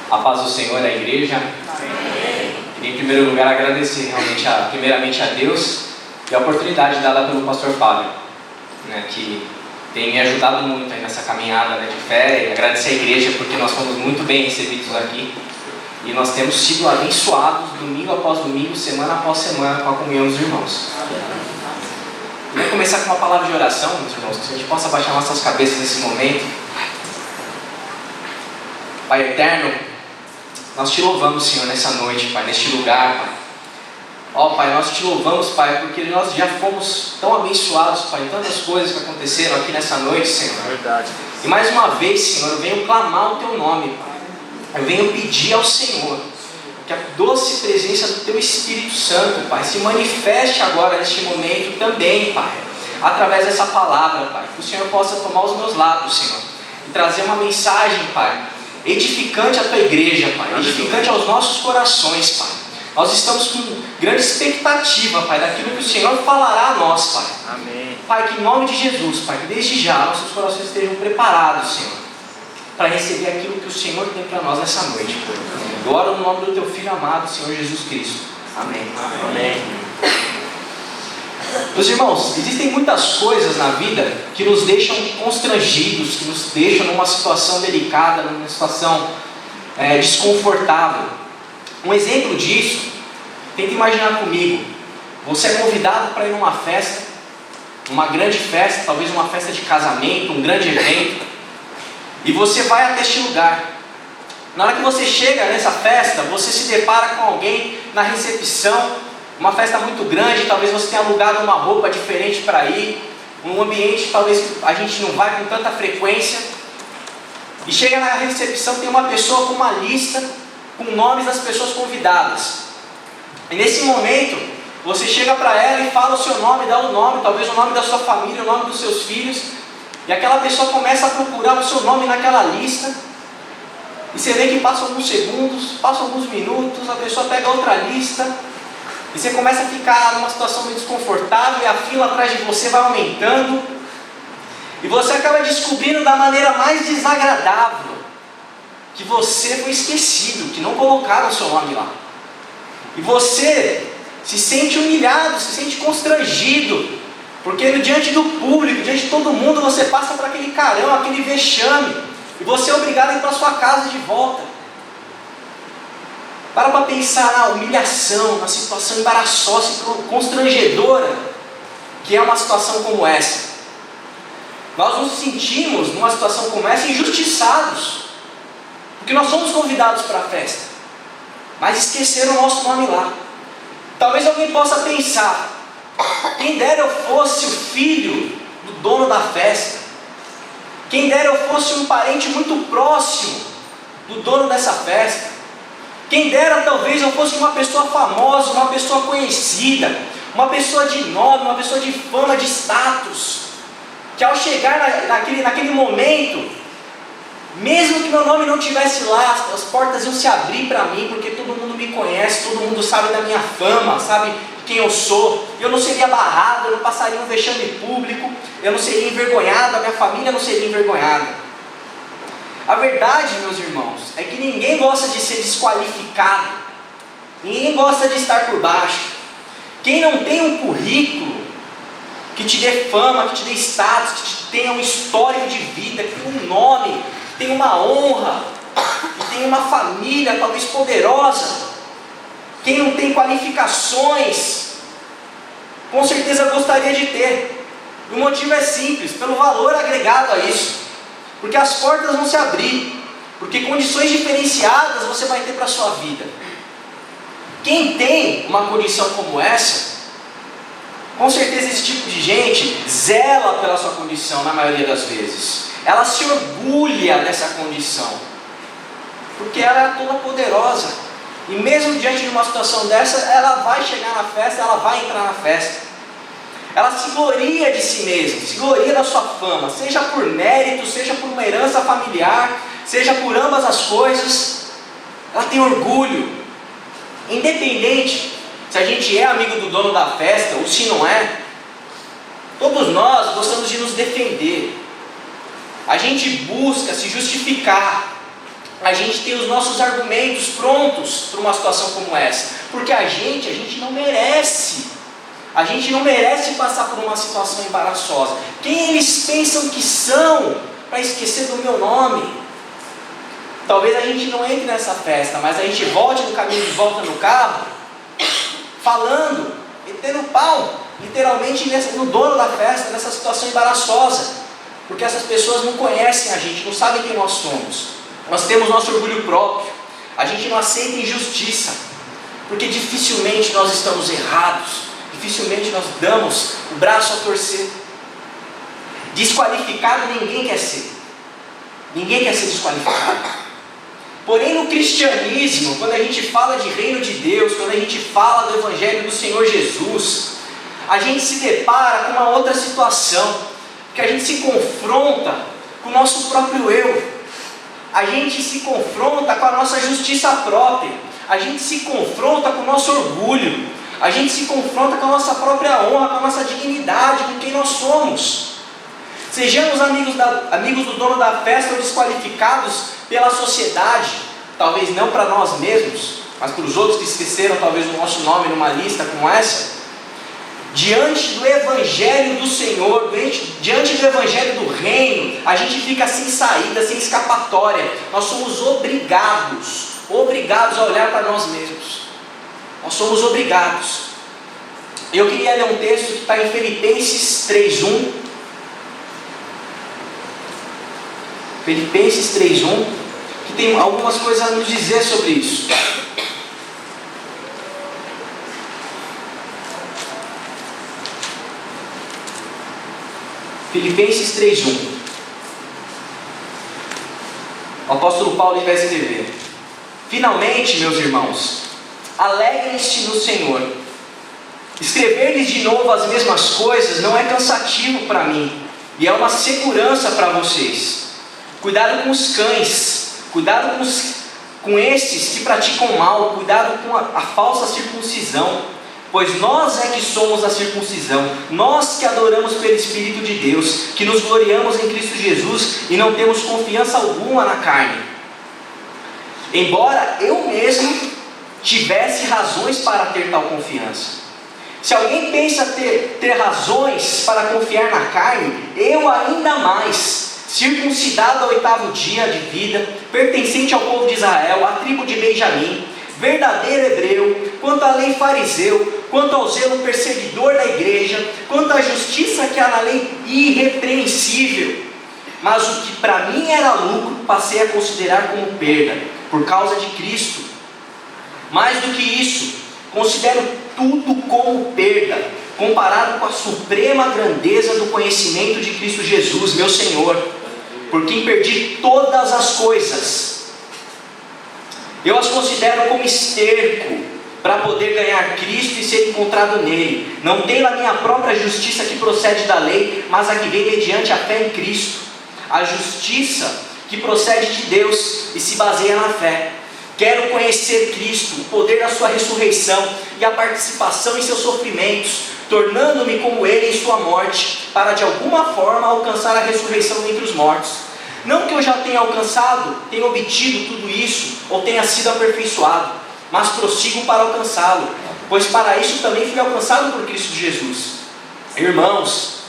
A paz do Senhor da igreja. Amém. Queria, em primeiro lugar, agradecer primeiramente a Deus e a oportunidade dada pelo pastor Fábio, que tem me ajudado muito aí nessa caminhada de fé, e agradecer a igreja porque nós fomos muito bem recebidos aqui e nós temos sido abençoados domingo após domingo, semana após semana com a comunhão dos irmãos. Queria começar com uma palavra de oração, meus irmãos, que a gente possa baixar nossas cabeças nesse momento. Pai eterno, nós te louvamos, Senhor, nessa noite, Pai, neste lugar, Pai. Ó, Pai, nós te louvamos, Pai, porque nós já fomos tão abençoados, Pai, em tantas coisas que aconteceram aqui nessa noite, Senhor. Verdade. E mais uma vez, Senhor, eu venho clamar o Teu nome, Pai. Eu venho pedir ao Senhor que a doce presença do Teu Espírito Santo, Pai, se manifeste agora neste momento também, Pai, através dessa palavra, Pai. Que o Senhor possa tomar os meus lábios, Senhor, e trazer uma mensagem, Pai, edificante à Tua igreja, Pai, edificante aos nossos corações, Pai. Nós estamos com grande expectativa, Pai, daquilo que o Senhor falará a nós, Pai. Amém. Pai, que em nome de Jesus, Pai, que desde já nossos corações estejam preparados, Senhor, para receber aquilo que o Senhor tem para nós nessa noite, Pai. Eu oro no nome do Teu Filho amado, Senhor Jesus Cristo. Amém. Amém. Meus irmãos, existem muitas coisas na vida que nos deixam constrangidos, que nos deixam numa situação delicada, numa situação desconfortável. Um exemplo disso, tenta imaginar comigo, você é convidado para ir numa festa, uma grande festa, talvez uma festa de casamento, um grande evento, e você vai até este lugar. Na hora que você chega nessa festa, você se depara com alguém na recepção, uma festa muito grande, talvez você tenha alugado uma roupa diferente para ir, um ambiente talvez a gente não vai com tanta frequência, e chega na recepção, tem uma pessoa com uma lista com nomes das pessoas convidadas. E nesse momento, você chega para ela e fala o seu nome, dá o nome, talvez o nome da sua família, o nome dos seus filhos, e aquela pessoa começa a procurar o seu nome naquela lista, e você vê que passam alguns segundos, passam alguns minutos, a pessoa pega outra lista, e você começa a ficar numa situação meio desconfortável, e a fila atrás de você vai aumentando, e você acaba descobrindo da maneira mais desagradável que você foi esquecido, que não colocaram o seu nome lá. E você se sente humilhado, se sente constrangido, porque diante do público, diante de todo mundo, você passa por aquele carão, aquele vexame, e você é obrigado a ir para sua casa de volta. Para pensar na humilhação, na situação embaraçosa, constrangedora, que é uma situação como essa. Nós nos sentimos, numa situação como essa, injustiçados, porque nós somos convidados para a festa, mas esqueceram o nosso nome lá. Talvez alguém possa pensar, quem dera eu fosse o filho do dono da festa, quem dera eu fosse um parente muito próximo do dono dessa festa, quem dera talvez eu fosse uma pessoa famosa, uma pessoa conhecida, uma pessoa de nome, uma pessoa de fama, de status, que ao chegar naquele momento, mesmo que meu nome não estivesse lá, as portas iam se abrir para mim, porque todo mundo me conhece, todo mundo sabe da minha fama, sabe quem eu sou. Eu não seria barrado, eu não passaria um vexame público, eu não seria envergonhado, a minha família não seria envergonhada. A verdade, meus irmãos, é que ninguém gosta de ser desqualificado, ninguém gosta de estar por baixo. Quem não tem um currículo que te dê fama, que te dê status, que te tenha um histórico de vida, que tenha um nome, tem uma honra, e tem uma família talvez poderosa, quem não tem qualificações, com certeza gostaria de ter. E o motivo é simples, pelo valor agregado a isso, porque as portas vão se abrir, porque condições diferenciadas você vai ter para a sua vida. Quem tem uma condição como essa, com certeza esse tipo de gente zela pela sua condição na maioria das vezes. Ela se orgulha dessa condição, porque ela é toda poderosa, e mesmo diante de uma situação dessa, ela vai chegar na festa, ela vai entrar na festa. Ela se gloria de si mesma, se gloria da sua fama, seja por mérito, seja por uma herança familiar, seja por ambas as coisas. Ela tem orgulho, independente se a gente é amigo do dono da festa ou se não é. Todos nós gostamos de nos defender. A gente busca se justificar a gente tem os nossos argumentos prontos para uma situação como essa, porque a gente não merece. A gente não merece passar por uma situação embaraçosa. Quem eles pensam que são para esquecer do meu nome? Talvez a gente não entre nessa festa, mas a gente volte no caminho de volta no carro, falando, metendo pau, literalmente no dono da festa, nessa situação embaraçosa, porque essas pessoas não conhecem a gente, não sabem quem nós somos. Nós temos nosso orgulho próprio, a gente não aceita injustiça, porque dificilmente nós estamos errados, dificilmente nós damos o braço a torcer. Desqualificado ninguém quer ser desqualificado. Porém, no cristianismo, quando a gente fala de reino de Deus, quando a gente fala do evangelho do Senhor Jesus, a gente se depara com uma outra situação, que a gente se confronta com o nosso próprio eu, a gente se confronta com a nossa justiça própria, a gente se confronta com o nosso orgulho, a gente se confronta com a nossa própria honra, com a nossa dignidade, com quem nós somos. Sejamos amigos do dono da festa ou desqualificados pela sociedade, talvez não para nós mesmos, mas para os outros que esqueceram talvez o nosso nome numa lista como essa. Diante do Evangelho do Senhor, diante do Evangelho do Reino, a gente fica sem saída, sem escapatória. Nós somos obrigados a olhar para nós mesmos. Nós somos obrigados. Eu queria ler um texto que está em Filipenses 3:1. Filipenses 3:1, que tem algumas coisas a nos dizer sobre isso. Filipenses 3:1. O apóstolo Paulo vai escrever: finalmente, meus irmãos, alegrem-se no Senhor. Escrever-lhes de novo as mesmas coisas não é cansativo para mim, e é uma segurança para vocês. Cuidado com os cães, cuidado com estes que praticam mal, cuidado com a falsa circuncisão, pois nós é que somos a circuncisão, nós que adoramos pelo Espírito de Deus, que nos gloriamos em Cristo Jesus e não temos confiança alguma na carne. Embora eu mesmo tivesse razões para ter tal confiança. Se alguém pensa ter razões para confiar na carne, eu ainda mais, circuncidado ao 8º dia de vida, pertencente ao povo de Israel, à tribo de Benjamim, verdadeiro hebreu, quanto à lei fariseu, quanto ao zelo perseguidor da igreja, quanto à justiça que há na lei irrepreensível. Mas o que para mim era lucro, passei a considerar como perda, por causa de Cristo. Mais do que isso, considero tudo como perda, comparado com a suprema grandeza do conhecimento de Cristo Jesus, meu Senhor, por quem perdi todas as coisas. Eu as considero como esterco, para poder ganhar Cristo e ser encontrado nele, não tendo a minha própria justiça que procede da lei, mas a que vem mediante a fé em Cristo, a justiça que procede de Deus e se baseia na fé. Quero conhecer Cristo, o poder da sua ressurreição e a participação em seus sofrimentos, tornando-me como ele em sua morte, para de alguma forma alcançar a ressurreição dentre os mortos. Não que eu já tenha alcançado, tenha obtido tudo isso, ou tenha sido aperfeiçoado, mas prossigo para alcançá-lo, pois para isso também fui alcançado por Cristo Jesus. Irmãos,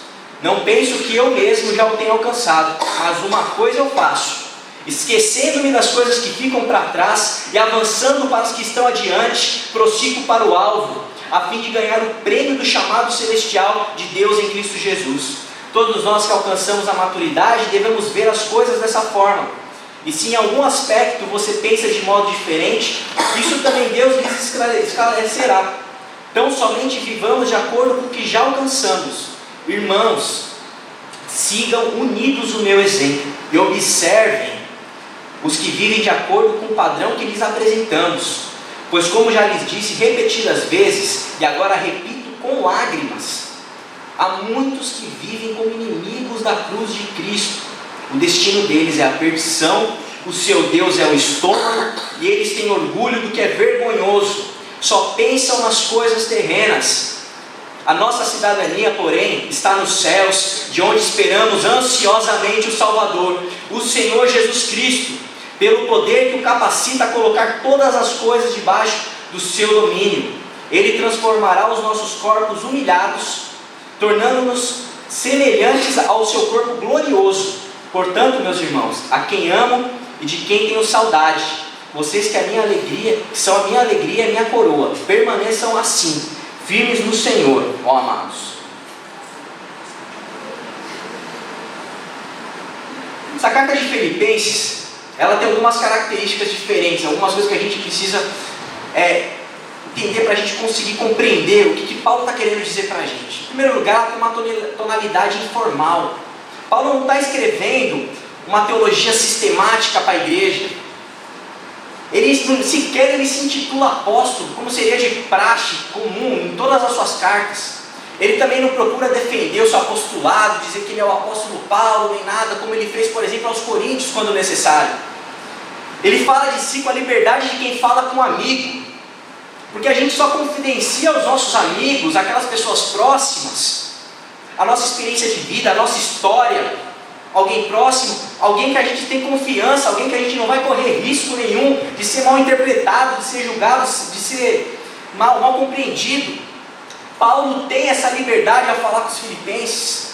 não penso que eu mesmo já o tenha alcançado, mas uma coisa eu faço, esquecendo-me das coisas que ficam para trás e avançando para as que estão adiante, prossigo para o alvo, a fim de ganhar o prêmio do chamado celestial de Deus em Cristo Jesus. Todos nós que alcançamos a maturidade devemos ver as coisas dessa forma. E se em algum aspecto você pensa de modo diferente, isso também Deus lhes esclarecerá. Então somente vivamos de acordo com o que já alcançamos. Irmãos, sigam unidos o meu exemplo e observem os que vivem de acordo com o padrão que lhes apresentamos. Pois como já lhes disse repetidas vezes, e agora repito com lágrimas, há muitos que vivem como inimigos da cruz de Cristo. O destino deles é a perdição, o seu Deus é o estômago, e eles têm orgulho do que é vergonhoso. Só pensam nas coisas terrenas. A nossa cidadania, porém, está nos céus, de onde esperamos ansiosamente o Salvador, o Senhor Jesus Cristo, pelo poder que o capacita a colocar todas as coisas debaixo do seu domínio. Ele transformará os nossos corpos humilhados, tornando-nos semelhantes ao seu corpo glorioso. Portanto, meus irmãos, a quem amo e de quem tenho saudade, vocês que são a minha alegria e a minha coroa, permaneçam assim, firmes no Senhor, ó amados. Essa carta de Filipenses, ela tem algumas características diferentes, algumas coisas que a gente precisa entender para a gente conseguir compreender o que Paulo está querendo dizer para a gente. Em primeiro lugar, ela tem uma tonalidade informal. Paulo não está escrevendo uma teologia sistemática para a igreja. Ele sequer se intitula apóstolo, como seria de praxe comum em todas as suas cartas. Ele também não procura defender o seu apostolado, dizer que ele é o apóstolo Paulo, nem nada, como ele fez, por exemplo, aos Coríntios, quando necessário. Ele fala de si com a liberdade de quem fala com um amigo, porque a gente só confidencia aos nossos amigos, aquelas pessoas próximas, a nossa experiência de vida, a nossa história, alguém próximo, alguém que a gente tem confiança, alguém que a gente não vai correr risco nenhum de ser mal interpretado, de ser julgado, de ser mal compreendido. Paulo tem essa liberdade ao falar com os filipenses.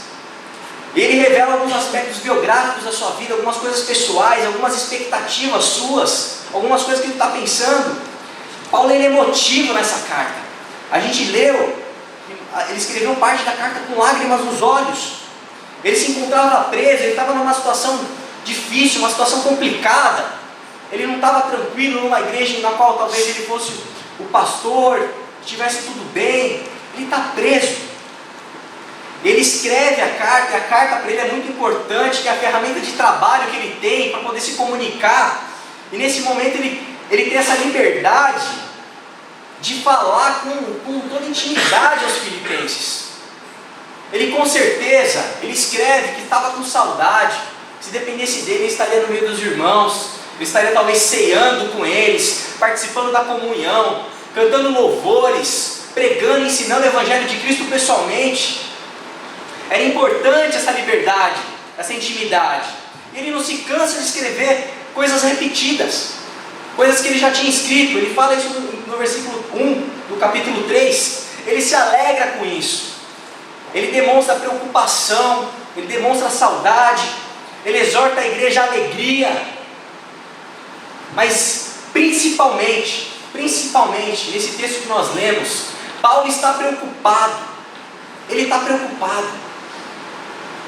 Ele revela alguns aspectos biográficos da sua vida, algumas coisas pessoais, algumas expectativas suas, algumas coisas que ele está pensando. Paulo ele é emotivo nessa carta. A gente leu, ele escreveu parte da carta com lágrimas nos olhos. Ele se encontrava preso, ele estava numa situação difícil, uma situação complicada. Ele não estava tranquilo numa igreja na qual talvez ele fosse o pastor, estivesse tudo bem. Ele está preso. Ele escreve a carta, e a carta para ele é muito importante, que é a ferramenta de trabalho que ele tem para poder se comunicar. E nesse momento ele tem essa liberdade de falar com toda intimidade aos filipenses. Ele com certeza, ele escreve que estava com saudade. Se dependesse dele, ele estaria no meio dos irmãos, ele estaria talvez ceando com eles, participando da comunhão, cantando louvores, pregando e ensinando o Evangelho de Cristo pessoalmente. Era importante essa liberdade, essa intimidade. Ele não se cansa de escrever coisas repetidas, coisas que ele já tinha escrito. Ele fala isso no versículo 1 do capítulo 3. Ele se alegra com isso. Ele demonstra preocupação, ele demonstra saudade, ele exorta a igreja à alegria. Mas principalmente, nesse texto que nós lemos, Paulo está preocupado. Ele está preocupado.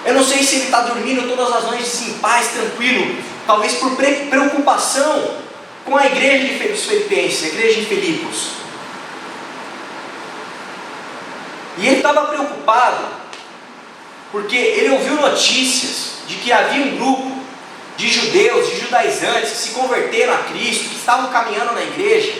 Eu não sei se ele está dormindo todas as noites em paz, tranquilo, talvez por preocupação com a igreja dos Filipenses, a igreja de Filipos. E ele estava preocupado porque ele ouviu notícias de que havia um grupo de judeus, de judaizantes que se converteram a Cristo, que estavam caminhando na igreja.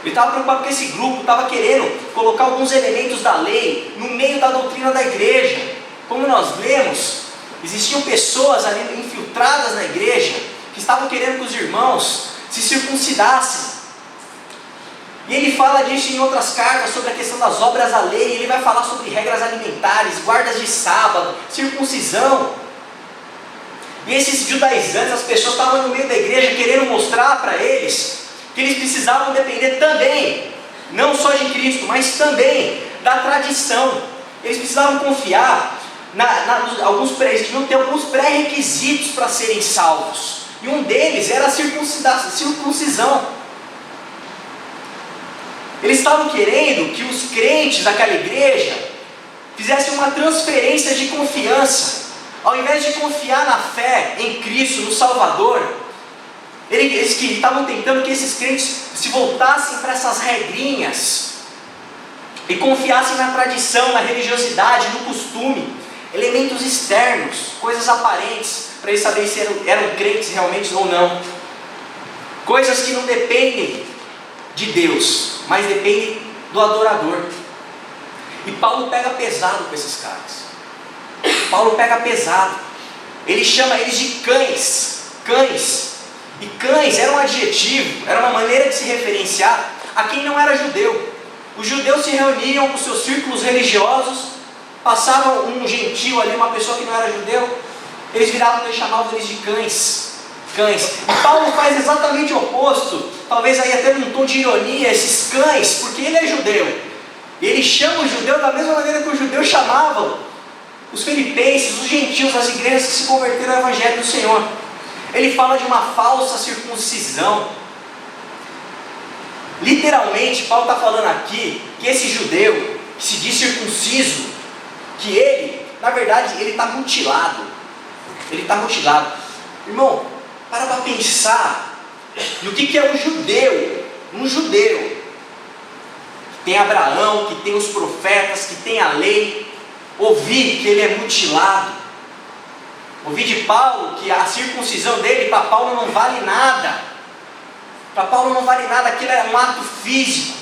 Ele estava preocupado porque esse grupo estava querendo colocar alguns elementos da lei no meio da doutrina da igreja. Como nós lemos, existiam pessoas ali infiltradas na igreja que estavam querendo que os irmãos se circuncidassem. E ele fala disso em outras cartas, sobre a questão das obras da lei. Ele vai falar sobre regras alimentares, guardas de sábado, circuncisão. E esses judaizantes, as pessoas estavam no meio da igreja querendo mostrar para eles que eles precisavam depender também, não só de Cristo, mas também da tradição. Eles precisavam confiar eles deviam ter alguns pré-requisitos para serem salvos. E um deles era a circuncisão. Eles estavam querendo que os crentes daquela igreja fizessem uma transferência de confiança. Ao invés de confiar na fé em Cristo, no Salvador, eles estavam tentando que esses crentes se voltassem para essas regrinhas e confiassem na tradição, na religiosidade, no costume, elementos externos, coisas aparentes, para eles saberem se eram crentes realmente ou não. Coisas que não dependem de Deus, mas dependem do adorador. E Paulo pega pesado com esses caras. Paulo pega pesado. Ele chama eles de cães. E cães era um adjetivo, era uma maneira de se referenciar a quem não era judeu. Os judeus se reuniam com seus círculos religiosos, passavam um gentio ali, uma pessoa que não era judeu, eles viravam e chamavam eles de cães. cães. E Paulo faz exatamente o oposto, talvez aí até num tom de ironia, esses cães, porque ele é judeu. Ele chama o judeu da mesma maneira que os judeus chamavam os filipenses, os gentios, as igrejas que se converteram ao Evangelho do Senhor. Ele fala de uma falsa circuncisão. Literalmente, Paulo está falando aqui que esse judeu, que se diz circunciso, que ele, na verdade, ele está mutilado. Ele está mutilado. Irmão, para pensar no que é um judeu. Um judeu que tem Abraão, que tem os profetas, que tem a lei. Ouvir que ele é mutilado. Ouvir de Paulo que a circuncisão dele, para Paulo não vale nada. Para Paulo não vale nada, aquilo é um ato físico.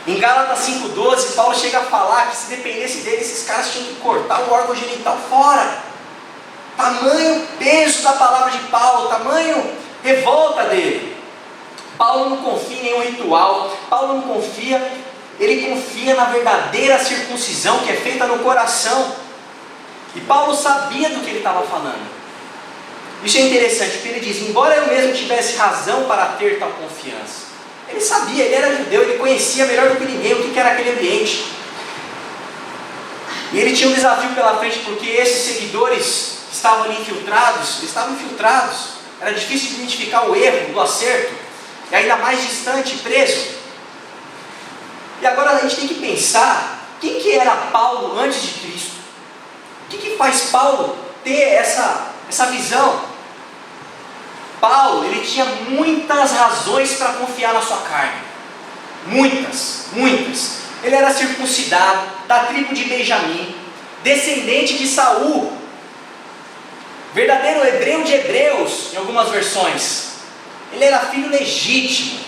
Em Gálatas 5,12, Paulo chega a falar que se dependesse dele, esses caras tinham que cortar o órgão genital fora. Tamanho peso da palavra de Paulo, tamanho revolta dele. Paulo não confia em nenhum ritual, Paulo não confia, ele confia na verdadeira circuncisão que é feita no coração. E Paulo sabia do que ele estava falando. Isso é interessante, porque ele diz: embora eu mesmo tivesse razão para ter tal confiança. Ele sabia, ele era judeu, ele conhecia melhor do que ninguém o que era aquele ambiente. E ele tinha um desafio pela frente, porque esses seguidores que estavam ali infiltrados, eles estavam infiltrados. Era difícil de identificar o erro do acerto, e ainda mais distante, preso. E agora a gente tem que pensar, quem que era Paulo antes de Cristo? O que faz Paulo ter essa visão? Paulo, ele tinha muitas razões para confiar na sua carne. Muitas. Ele era circuncidado, da tribo de Benjamim, descendente de Saul, verdadeiro hebreu de hebreus, em algumas versões. Ele era filho legítimo,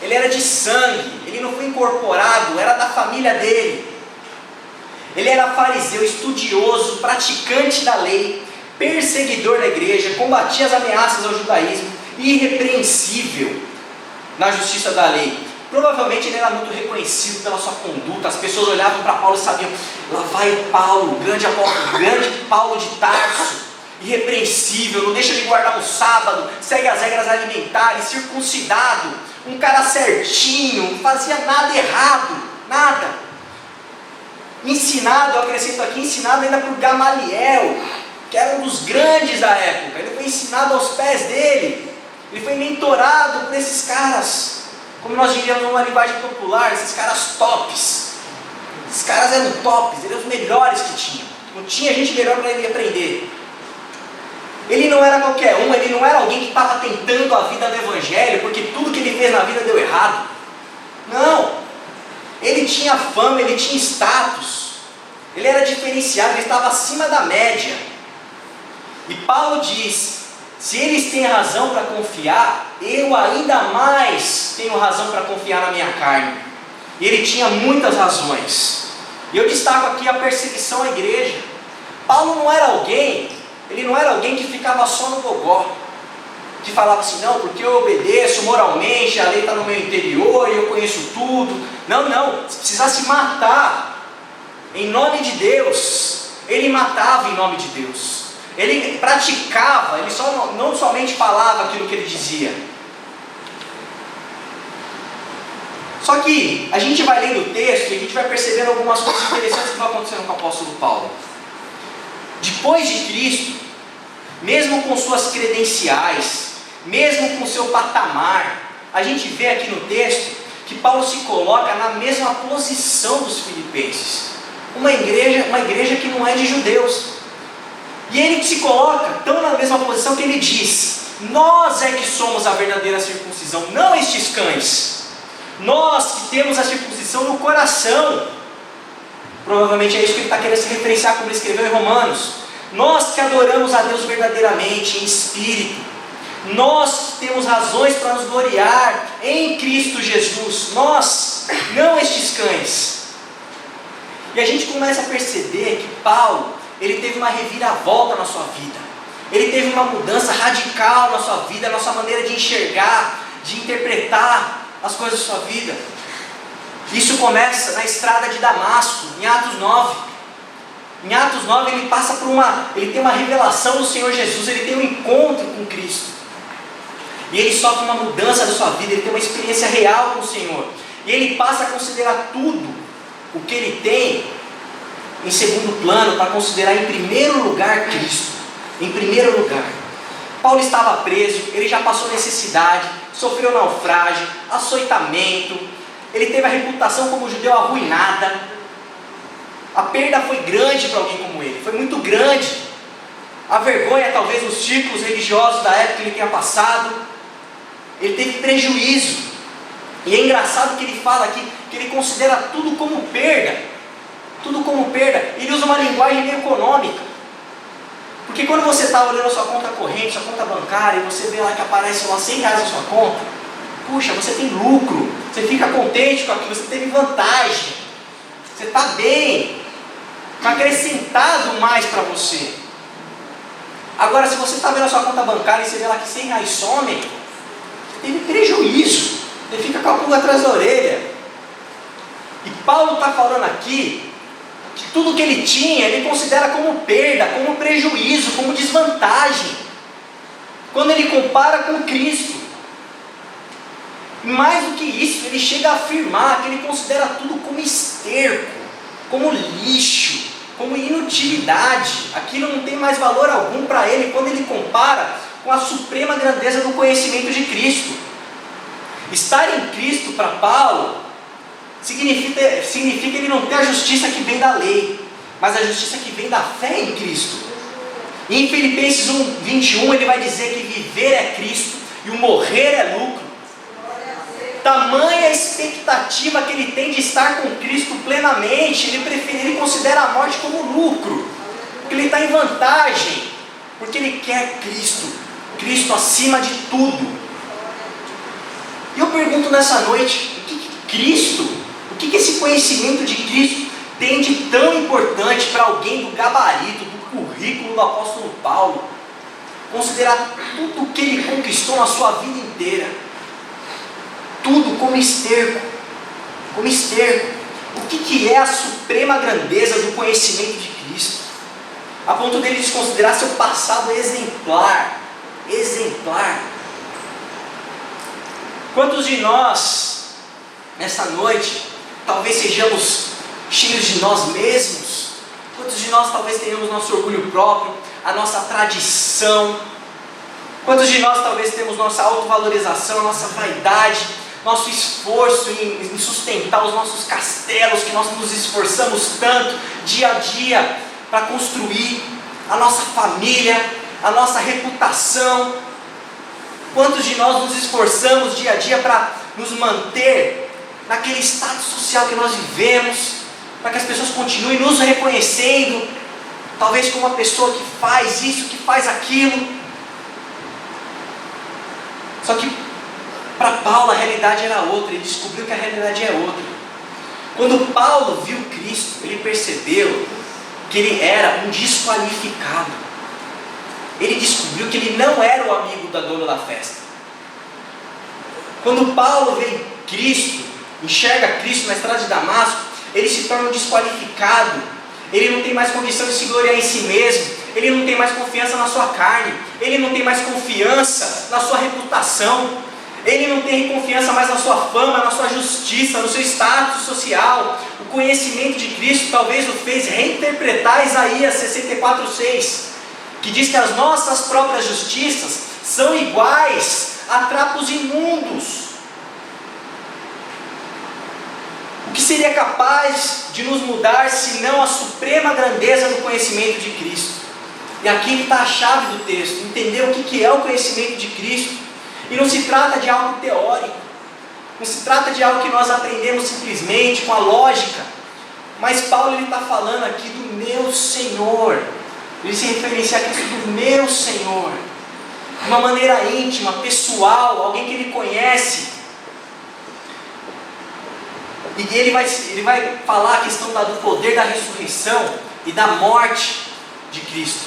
ele era de sangue, ele não foi incorporado, era da família dele. Ele era fariseu, estudioso, praticante da lei, perseguidor da igreja, combatia as ameaças ao judaísmo, irrepreensível na justiça da lei. Provavelmente ele era muito reconhecido pela sua conduta. As pessoas olhavam para Paulo e sabiam: lá vai Paulo, grande Paulo de Tarso, irrepreensível, não deixa de guardar um sábado, segue as regras alimentares, circuncidado, um cara certinho, não fazia nada errado, nada. Ensinado, eu acrescento aqui, ensinado ainda por Gamaliel, que era um dos grandes da época. Ele foi ensinado aos pés dele, ele foi mentorado por esses caras, como nós diríamos numa linguagem popular, esses caras tops. Esses caras eram tops, eram os melhores que tinham, não tinha gente melhor para ele aprender. Ele não era qualquer um, ele não era alguém que estava tentando a vida do Evangelho, porque tudo que ele fez na vida deu errado. Não, ele tinha fama, ele tinha status, ele era diferenciado, ele estava acima da média. E Paulo diz: se eles têm razão para confiar, eu ainda mais tenho razão para confiar na minha carne. E ele tinha muitas razões. E eu destaco aqui a perseguição à igreja. Paulo não era alguém, ele não era alguém que ficava só no gogó, que falava assim: não, porque eu obedeço moralmente, a lei está no meu interior e eu conheço tudo. Não, se precisasse matar em nome de Deus, ele matava em nome de Deus. Ele praticava, ele não somente falava aquilo que ele dizia. Só que a gente vai lendo o texto e a gente vai percebendo algumas coisas interessantes que vão acontecendo com o apóstolo Paulo. Depois de Cristo, mesmo com suas credenciais, mesmo com seu patamar, a gente vê aqui no texto que Paulo se coloca na mesma posição dos filipenses. Uma igreja que não é de judeus. E ele se coloca tão na mesma posição que ele diz: nós é que somos a verdadeira circuncisão, não estes cães. Nós que temos a circuncisão no coração. Provavelmente é isso que ele está querendo se referenciar, como ele escreveu em Romanos. Nós que adoramos a Deus verdadeiramente, em espírito. Nós que temos razões para nos gloriar em Cristo Jesus. Nós, não estes cães. E a gente começa a perceber que Paulo, ele teve uma reviravolta na sua vida. Ele teve uma mudança radical na sua vida, na sua maneira de enxergar, de interpretar as coisas da sua vida. Isso começa na estrada de Damasco, em Atos 9. Em Atos 9 ele passa por ele tem uma revelação do Senhor Jesus, ele tem um encontro com Cristo. E ele sofre uma mudança da sua vida, ele tem uma experiência real com o Senhor. E ele passa a considerar tudo o que ele tem em segundo plano, para considerar em primeiro lugar Cristo. Em primeiro lugar. Paulo estava preso, ele já passou necessidade, sofreu naufrágio, açoitamento, ele teve a reputação como judeu arruinada. A perda foi grande para alguém como ele, foi muito grande. A vergonha talvez nos círculos religiosos da época que ele tinha passado, ele teve prejuízo. E é engraçado que ele fala aqui, que ele considera tudo como perda. Tudo como perda. Ele usa uma linguagem meio econômica. Porque quando você está olhando a sua conta corrente, sua conta bancária, e você vê lá que aparece lá R$100 na sua conta, puxa, você tem lucro, você fica contente com aquilo, você teve vantagem, você está bem, está acrescentado mais para você. Agora, se você está vendo a sua conta bancária e você vê lá que R$100 somem, você teve prejuízo, você fica com a pulga atrás da orelha. E Paulo está falando aqui que tudo que ele tinha, ele considera como perda, como prejuízo, como desvantagem, quando ele compara com Cristo. Mais do que isso, ele chega a afirmar que ele considera tudo como esterco, como lixo, como inutilidade. Aquilo não tem mais valor algum para ele quando ele compara com a suprema grandeza do conhecimento de Cristo. Estar em Cristo para Paulo significa ele não ter a justiça que vem da lei, mas a justiça que vem da fé em Cristo. E em Filipenses 1:21 ele vai dizer que viver é Cristo e o morrer é lucro. Tamanha expectativa que ele tem de estar com Cristo plenamente, ele considera a morte como lucro, porque ele está em vantagem, porque ele quer Cristo acima de tudo. E eu pergunto nessa noite, o que esse conhecimento de Cristo tem de tão importante para alguém do gabarito, do currículo do apóstolo Paulo, considerar tudo o que ele conquistou na sua vida inteira, tudo como esterco, o que é a suprema grandeza do conhecimento de Cristo, a ponto dele desconsiderar seu passado exemplar. Quantos de nós, nessa noite, talvez sejamos cheios de nós mesmos? Quantos de nós talvez tenhamos nosso orgulho próprio, a nossa tradição? Quantos de nós talvez temos nossa autovalorização, nossa vaidade, nosso esforço em sustentar os nossos castelos, que nós nos esforçamos tanto, dia a dia, para construir a nossa família, a nossa reputação? Quantos de nós nos esforçamos dia a dia para nos manter naquele estado social que nós vivemos, para que as pessoas continuem nos reconhecendo, talvez como uma pessoa que faz isso, que faz aquilo? Só que para Paulo a realidade era outra, ele descobriu que a realidade é outra. Quando Paulo viu Cristo, ele percebeu que ele era um desqualificado. Ele descobriu que ele não era o amigo da dona da festa. Quando Paulo vê Cristo, enxerga Cristo na estrada de Damasco, ele se torna um desqualificado. Ele não tem mais condição de se gloriar em si mesmo, ele não tem mais confiança na sua carne, ele não tem mais confiança na sua reputação, ele não tem confiança mais na sua fama, na sua justiça, no seu status social. O conhecimento de Cristo talvez o fez reinterpretar Isaías 64:6, que diz que as nossas próprias justiças são iguais a trapos imundos. O que seria capaz de nos mudar se não a suprema grandeza do conhecimento de Cristo? E aqui está a chave do texto, entender o que é o conhecimento de Cristo. E não se trata de algo teórico, não se trata de algo que nós aprendemos simplesmente com a lógica, mas Paulo está falando aqui do meu Senhor. Ele se referencia a Cristo do meu Senhor, de uma maneira íntima, pessoal, alguém que ele conhece. E ele vai falar a questão do poder da ressurreição e da morte de Cristo,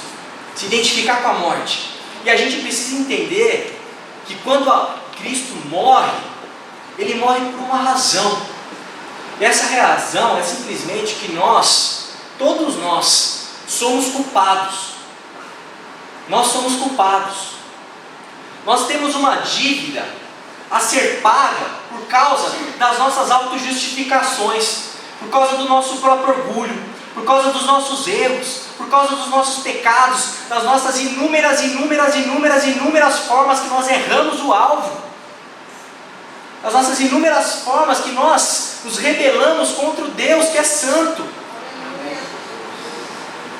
se identificar com a morte. E a gente precisa entender que quando Cristo morre, ele morre por uma razão. E essa razão é simplesmente que todos nós, somos culpados. Nós somos culpados. Nós temos uma dívida a ser paga por causa das nossas autojustificações, por causa do nosso próprio orgulho, por causa dos nossos erros, por causa dos nossos pecados, das nossas inúmeras formas que nós erramos o alvo, das nossas inúmeras formas que nós nos rebelamos contra o Deus que é santo,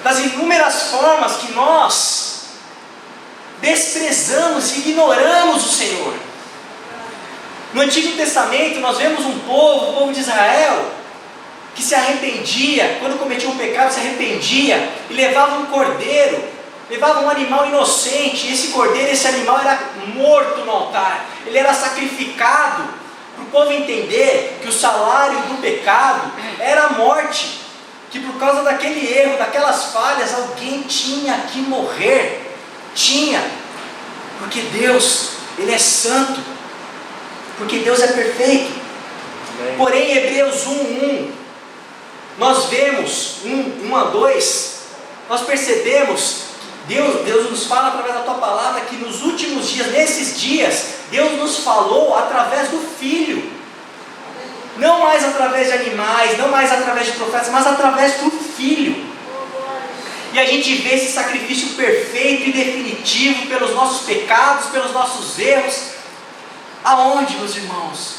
das inúmeras formas que nós desprezamos e ignoramos o Senhor. No Antigo Testamento nós vemos o povo de Israel, que se arrependia, quando cometia um pecado se arrependia, e levava um cordeiro, levava um animal inocente, e esse cordeiro, esse animal era morto no altar, ele era sacrificado, para o povo entender que o salário do pecado era a morte, que por causa daquele erro, daquelas falhas, alguém tinha que morrer, porque Deus, Ele é santo, porque Deus é perfeito. Amém. Porém, em Hebreus 1:1, nós vemos, 1-2, nós percebemos que Deus nos fala através da tua palavra que nos últimos dias, nesses dias, Deus nos falou através do Filho, não mais através de animais, não mais através de profetas, mas através do Filho. E a gente vê esse sacrifício perfeito e definitivo pelos nossos pecados, pelos nossos erros. Aonde, meus irmãos?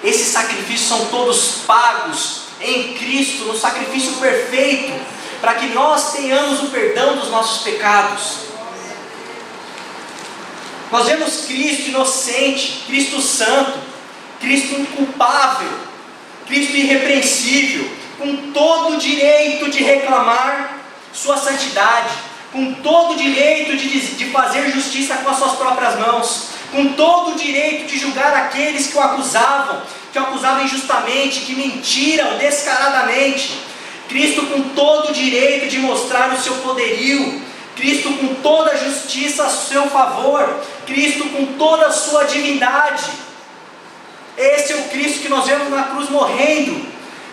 Esses sacrifícios são todos pagos em Cristo, no sacrifício perfeito, para que nós tenhamos o perdão dos nossos pecados. Nós vemos Cristo inocente, Cristo santo, Cristo inculpável, Cristo irrepreensível, com todo o direito de reclamar sua santidade, com todo o direito de fazer justiça com as suas próprias mãos, com todo o direito de julgar aqueles que o acusavam injustamente, que mentiram descaradamente. Cristo com todo o direito de mostrar o seu poderio, Cristo com toda a justiça a seu favor, Cristo com toda a sua divindade. Esse é o Cristo que nós vemos na cruz morrendo,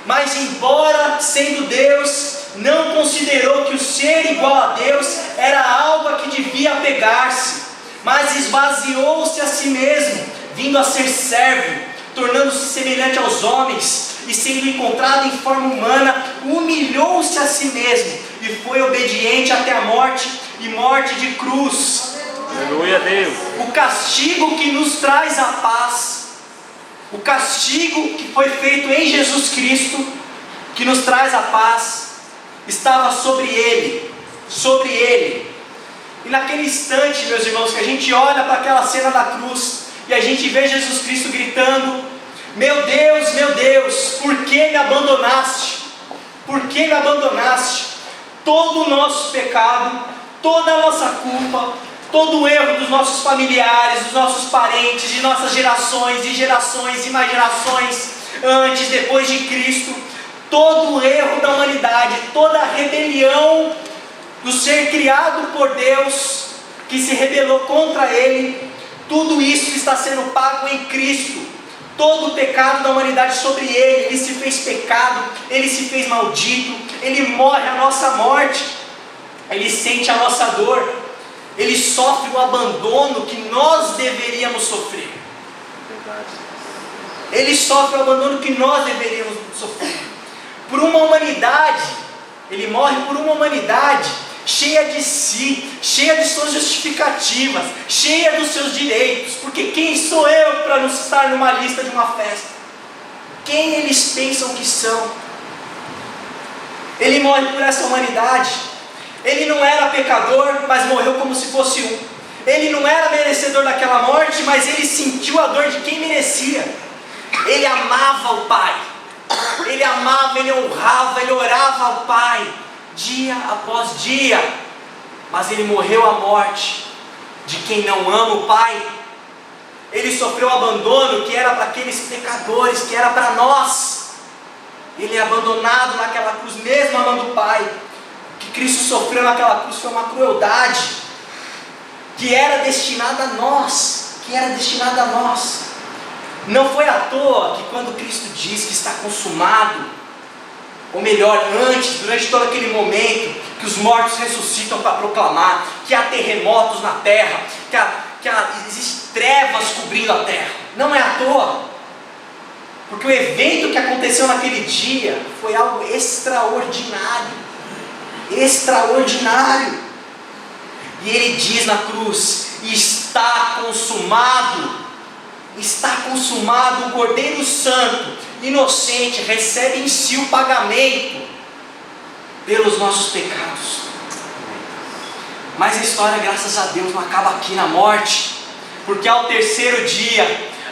mas embora sendo Deus, não considerou que o ser igual a Deus era algo a que devia apegar-se, mas esvaziou-se a si mesmo, vindo a ser servo, tornando-se semelhante aos homens, e sendo encontrado em forma humana, humilhou-se a si mesmo, e foi obediente até a morte, e morte de cruz. Aleluia a Deus. O castigo que nos traz a paz, o castigo que foi feito em Jesus Cristo, que nos traz a paz, estava sobre Ele. E naquele instante, meus irmãos, que a gente olha para aquela cena da cruz, e a gente vê Jesus Cristo gritando: meu Deus, por que me abandonaste? Por que me abandonaste? Todo o nosso pecado, toda a nossa culpa, todo o erro dos nossos familiares, dos nossos parentes, de nossas gerações e mais gerações, antes, depois de Cristo, todo o erro da humanidade, toda a rebelião do ser criado por Deus, que se rebelou contra Ele, tudo isso está sendo pago em Cristo. Todo o pecado da humanidade sobre Ele se fez pecado, Ele se fez maldito, Ele morre a nossa morte, Ele sente a nossa dor, Ele sofre o abandono que nós deveríamos sofrer. Ele sofre o abandono que nós deveríamos sofrer. Por uma humanidade, Ele morre por uma humanidade cheia de si, cheia de suas justificativas, cheia dos seus direitos, porque quem sou eu para não estar numa lista de uma festa? Quem eles pensam que são? Ele morre por essa humanidade. Ele não era pecador, mas morreu como se fosse um. Ele não era merecedor daquela morte, mas ele sentiu a dor de quem merecia. Ele amava o Pai, ele amava, ele honrava, ele orava ao Pai dia após dia, mas ele morreu a morte de quem não ama o Pai. Ele sofreu o abandono que era para aqueles pecadores, que era para nós. Ele é abandonado naquela cruz, mesmo amando o Pai. O que Cristo sofreu naquela cruz foi uma crueldade que era destinada a nós, Não foi à toa que quando Cristo diz que está consumado, ou melhor, durante todo aquele momento, que os mortos ressuscitam para proclamar, que há terremotos na terra, existem trevas cobrindo a terra. Não é à toa, porque o evento que aconteceu naquele dia foi algo extraordinário. Extraordinário. E ele diz na cruz: está consumado. Está consumado. O Cordeiro Santo, inocente, recebe em si o pagamento pelos nossos pecados. Mas a história, graças a Deus, não acaba aqui na morte, porque ao terceiro dia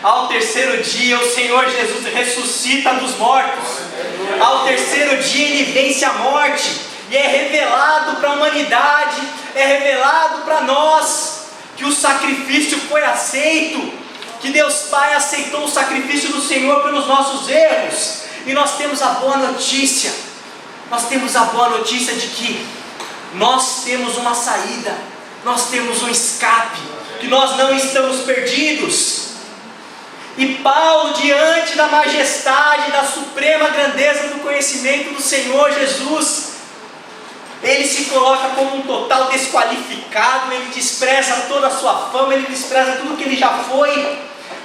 o Senhor Jesus ressuscita dos mortos. Ao terceiro dia ele vence a morte, e é revelado para a humanidade, é revelado para nós, que o sacrifício foi aceito, que Deus Pai aceitou o sacrifício do Senhor pelos nossos erros. E nós temos a boa notícia, de que nós temos uma saída, nós temos um escape, que nós não estamos perdidos. E Paulo, diante da majestade, da suprema grandeza do conhecimento do Senhor Jesus, ele se coloca como um total desqualificado, ele despreza toda a sua fama, ele despreza tudo que ele já foi,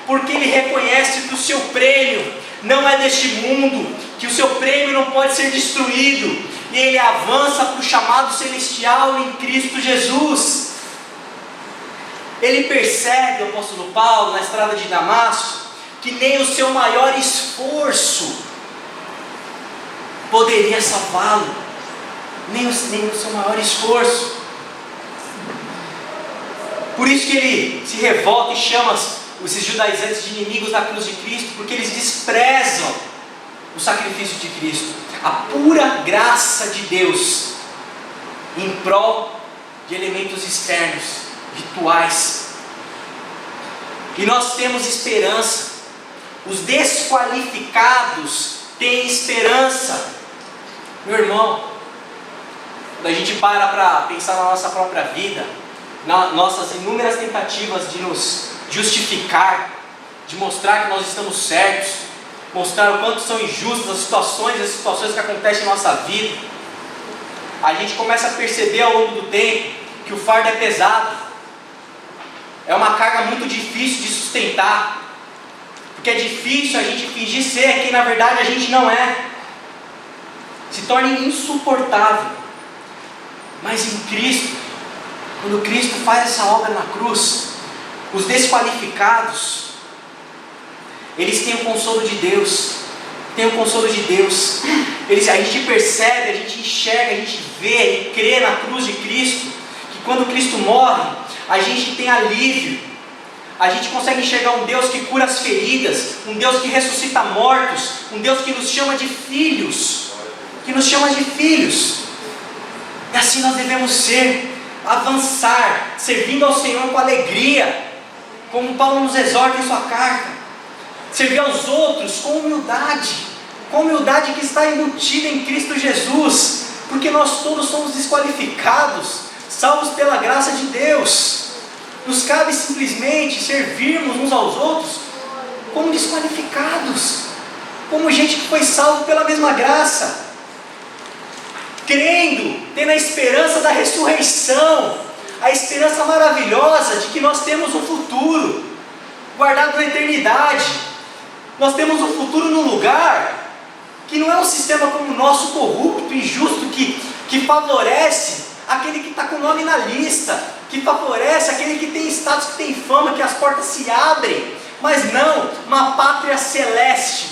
porque ele reconhece que o seu prêmio não é deste mundo, que o seu prêmio não pode ser destruído, e ele avança para o chamado celestial em Cristo Jesus. Ele percebe, o apóstolo Paulo, na estrada de Damasco, que nem o seu maior esforço poderia salvá-lo. Nem o seu maior esforço. Por isso que ele se revolta e chama esses judaizantes de inimigos da cruz de Cristo, porque eles desprezam o sacrifício de Cristo, a pura graça de Deus, em prol de elementos externos, rituais. E nós temos esperança. Os desqualificados têm esperança. Meu irmão, quando a gente para pensar na nossa própria vida, nas nossas inúmeras tentativas de nos justificar, de mostrar que nós estamos certos, mostrar o quanto são injustas as situações que acontecem na nossa vida, a gente começa a perceber ao longo do tempo que o fardo é pesado, é uma carga muito difícil de sustentar, porque é difícil a gente fingir ser quem na verdade a gente não é, se torna insuportável. Mas em Cristo, quando Cristo faz essa obra na cruz, os desqualificados, eles têm o consolo de Deus. A gente percebe, a gente enxerga, a gente vê e crê na cruz de Cristo, que quando Cristo morre, a gente tem alívio. A gente consegue enxergar um Deus que cura as feridas, um Deus que ressuscita mortos, um Deus que nos chama de filhos. E assim nós devemos ser, avançar, servindo ao Senhor com alegria, como Paulo nos exorta em sua carta, servir aos outros com humildade que está embutida em Cristo Jesus, porque nós todos somos desqualificados, salvos pela graça de Deus. Nos cabe simplesmente servirmos uns aos outros como desqualificados, como gente que foi salvo pela mesma graça, crendo, tendo a esperança da ressurreição, a esperança maravilhosa de que nós temos um futuro guardado na eternidade. Nós temos um futuro num lugar que não é um sistema como o nosso, corrupto, injusto, que favorece aquele que está com o nome na lista, que favorece aquele que tem status, que tem fama, que as portas se abrem. Mas não, uma pátria celeste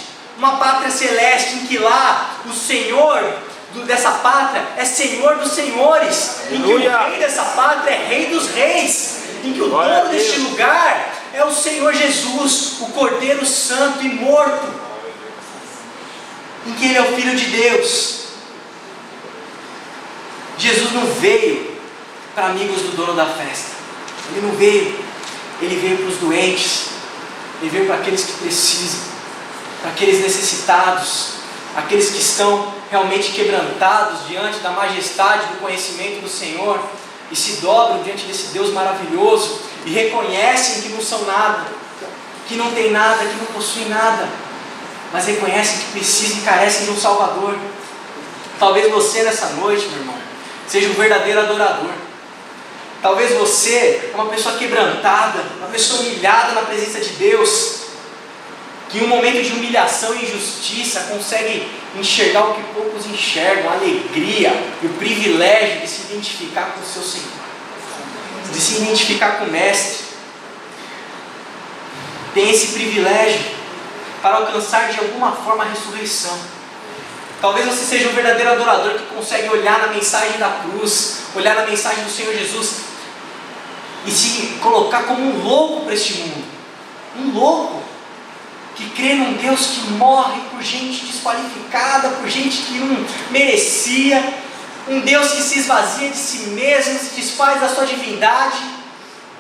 em que lá o Senhor dessa pátria é Senhor dos senhores, em que o rei dessa pátria é Rei dos reis, em que o dono deste lugar é o Senhor Jesus, o Cordeiro Santo e morto, em que Ele é o Filho de Deus. Jesus não veio para amigos do dono da festa, Ele veio para os doentes, Ele veio para aqueles que precisam, para aqueles necessitados, aqueles que estão realmente quebrantados diante da majestade do conhecimento do Senhor e se dobram diante desse Deus maravilhoso e reconhecem que não são nada, que não tem nada, que não possuem nada, mas reconhecem que precisam e carecem de um Salvador. Talvez você nessa noite, meu irmão, seja um verdadeiro adorador. Talvez você é uma pessoa quebrantada, uma pessoa humilhada na presença de Deus, que em um momento de humilhação e injustiça consegue enxergar o que poucos enxergam, a alegria e o privilégio de se identificar com o seu Senhor, de se identificar com o Mestre. Tem esse privilégio para alcançar de alguma forma a ressurreição. Talvez você seja um verdadeiro adorador que consegue olhar na mensagem da cruz, olhar na mensagem do Senhor Jesus e se colocar como um louco para este mundo. Um louco que crê num Deus que morre por gente desqualificada, por gente que não merecia, um Deus que se esvazia de si mesmo, se desfaz da sua divindade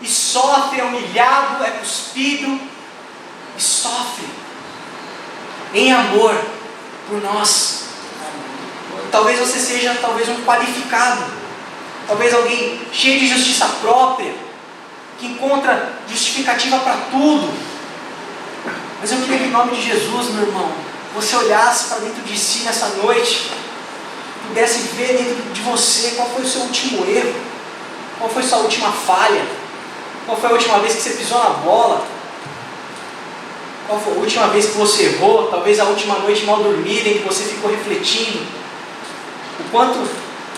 e sofre, é humilhado, é cuspido e sofre em amor por nós. Talvez você seja um qualificado, talvez alguém cheio de justiça própria, que encontra justificativa para tudo. Mas eu queria que em nome de Jesus, meu irmão, você olhasse para dentro de si nessa noite, pudesse ver dentro de você qual foi o seu último erro, qual foi a sua última falha, qual foi a última vez que você pisou na bola, qual foi a última vez que você errou, talvez a última noite mal dormida em que você ficou refletindo o quanto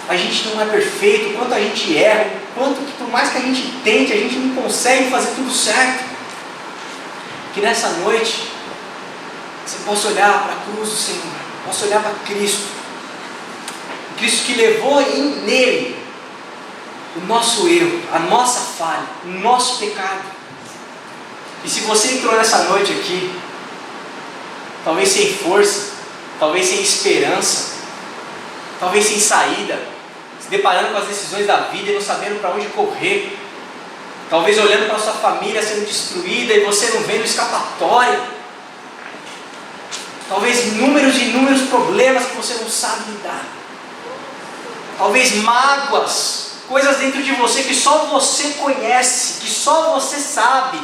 a gente não é perfeito, o quanto a gente erra, o quanto que por mais que a gente tente, a gente não consegue fazer tudo certo. Que nessa noite você possa olhar para a cruz do Senhor, possa olhar para Cristo, o Cristo que levou nele o nosso erro, a nossa falha, o nosso pecado. E se você entrou nessa noite aqui, talvez sem força, talvez sem esperança, talvez sem saída, se deparando com as decisões da vida e não sabendo para onde correr, talvez olhando para a sua família sendo destruída e você não vendo escapatória, talvez inúmeros e inúmeros problemas que você não sabe lidar, talvez mágoas, coisas dentro de você que só você conhece, que só você sabe.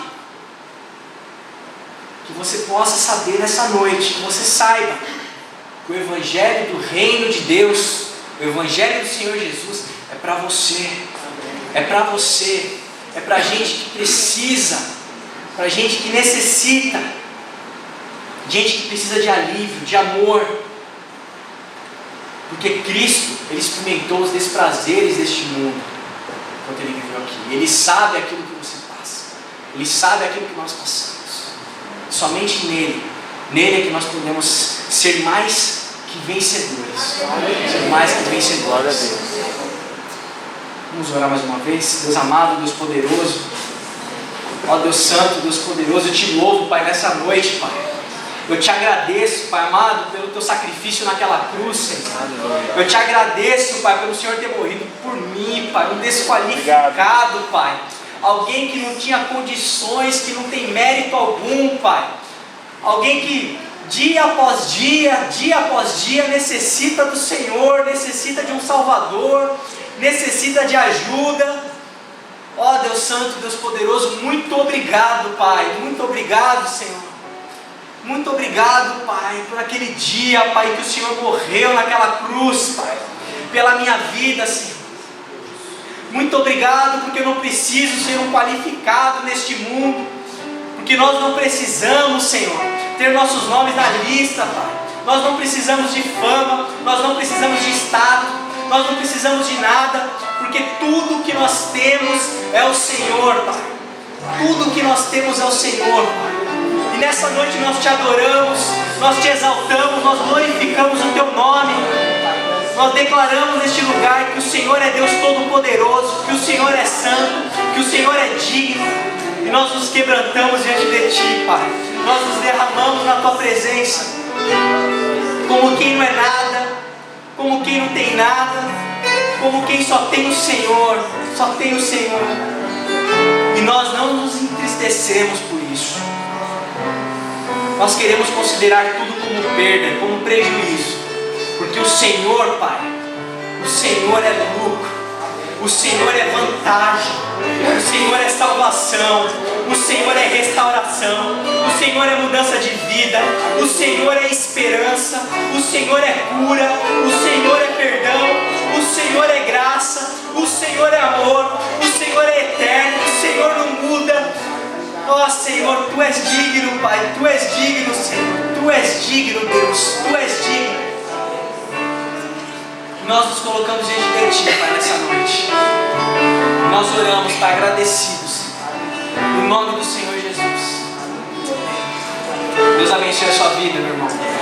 Que você possa saber nessa noite, que você saiba que o Evangelho do Reino de Deus, o Evangelho do Senhor Jesus é para você, é para você, é para gente que precisa, para gente que necessita, gente que precisa de alívio, de amor, porque Cristo, Ele experimentou os desprazeres deste mundo enquanto Ele viveu aqui. Ele sabe aquilo que você passa, Ele sabe aquilo que nós passamos. Somente nele é que nós podemos ser mais que vencedores. Ser mais que vencedores. Vamos orar mais uma vez. Deus amado, Deus poderoso, ó Deus santo, Deus poderoso, eu te louvo, Pai, nessa noite, Pai. Eu te agradeço, Pai amado, pelo teu sacrifício naquela cruz, Senhor. Eu te agradeço, Pai, pelo Senhor ter morrido por mim, Pai, um desqualificado, Pai. Alguém que não tinha condições, que não tem mérito algum, Pai. Alguém que dia após dia necessita do Senhor, necessita de um Salvador, necessita de ajuda. Ó Deus Santo, Deus Poderoso, muito obrigado, Pai. Muito obrigado, Senhor. Muito obrigado, Pai, por aquele dia, Pai, que o Senhor morreu naquela cruz, Pai, pela minha vida, Senhor. Muito obrigado porque eu não preciso ser um qualificado neste mundo, porque nós não precisamos, Senhor, ter nossos nomes na lista, Pai. Nós não precisamos de fama, nós não precisamos de status, nós não precisamos de nada, porque tudo que nós temos é o Senhor, Pai. Tudo que nós temos é o Senhor, Pai. E nessa noite nós te adoramos, nós te exaltamos, nós glorificamos o teu nome. Nós declaramos neste lugar que o Senhor é Deus Todo-Poderoso, que o Senhor é santo, que o Senhor é digno, e nós nos quebrantamos diante de Ti, Pai. Nós nos derramamos na Tua presença, como quem não é nada, como quem não tem nada, como quem só tem o Senhor, só tem o Senhor. E nós não nos entristecemos por isso. Nós queremos considerar tudo como perda, como prejuízo. Porque o Senhor, Pai, o Senhor é lucro, o Senhor é vantagem, o Senhor é salvação, o Senhor é restauração, o Senhor é mudança de vida, o Senhor é esperança, o Senhor é cura, o Senhor é perdão, o Senhor é graça, o Senhor é amor, o Senhor és digno, Pai. Tu és digno, Senhor. Tu és digno, Deus. Tu és digno. Nós nos colocamos diante de Ti, Pai, nessa noite. Nós oramos, Pai, agradecidos. No nome do Senhor Jesus. Deus abençoe a sua vida, meu irmão.